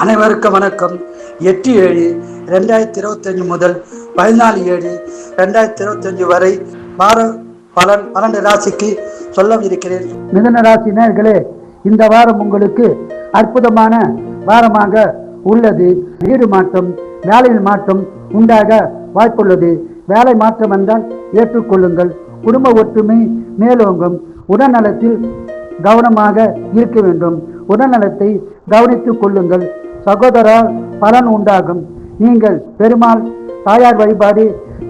அனைவருக்கும் வணக்கம். 8/7/2025 முதல் 14/7/2025 வரை வார பலன் 12 ராசிக்கு சொல்ல இருக்கிறேன். மிதுன ராசி நேயர்களே, இந்த வாரம் உங்களுக்கு அற்புதமான வாரமாக உள்ளது. வீடு மாற்றம், வேலையில் மாற்றம் உண்டாக வாய்ப்புள்ளது. வேலை மாற்றம் வந்தால் ஏற்றுக்கொள்ளுங்கள். குடும்ப ஒற்றுமை மேலோங்கும். உடல்நலத்தில் கவனமாக இருக்க வேண்டும். உடல்நலத்தை கவனித்துக் கொள்ளுங்கள். சகோதரால் பலன் உண்டாகும். நீங்கள் பெருமாள் தாயார் வழிபாடு,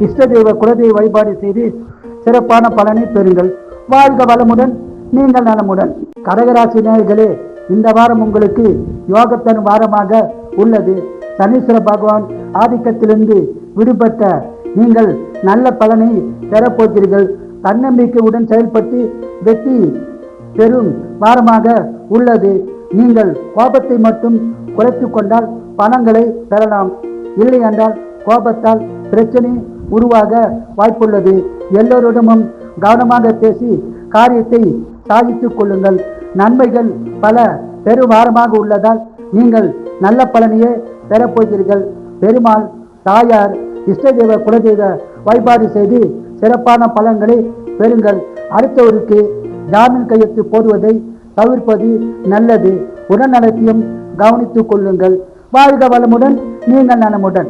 இஷ்ட தெய்வ குலதெய்வ வழிபாடு செய்து சிறப்பான பலனை பெறுங்கள். வாழ்க வளமுடன், நீங்கள் நலமுடன். கடகராசி நேயர்களே, இந்த வாரம் உங்களுக்கு யோகத்தன் வாரமாக உள்ளது. சனீஸ்வர பகவான் ஆதிக்கத்திலிருந்து விடுபட்ட நீங்கள் நல்ல பலனை பெறப்போகிறீர்கள். தன்னம்பிக்கையுடன் செயல்பட்டு வெற்றி பெரும் வாரமாக உள்ளது. நீங்கள் கோபத்தை மட்டும் குறைத்து கொண்டால் பணங்களை பெறலாம். இல்லை என்றால் கோபத்தால் பிரச்சனை உருவாக வாய்ப்புள்ளது. எல்லோரிடமும் கவனமாக பேசி காரியத்தை சாதித்துக் கொள்ளுங்கள். நன்மைகள் பல பெரும் வாரமாக உள்ளதால் நீங்கள் நல்ல பலனையே பெறப்போகிறீர்கள். பெருமாள் தாயார் இஷ்ட தெய்வ குலதெய்வ வழிபாடு செய்து சிறப்பான பலன்களை பெறுங்கள். அடுத்தவருக்கு ஜாமீன் கையெழுத்து போடுவதை தவிர்ப்பது நல்லது. உடல்நலத்தையும் கவனித்துக் கொள்ளுங்கள். வாழ்க வளமுடன், நீங்கள் நலமுடன்.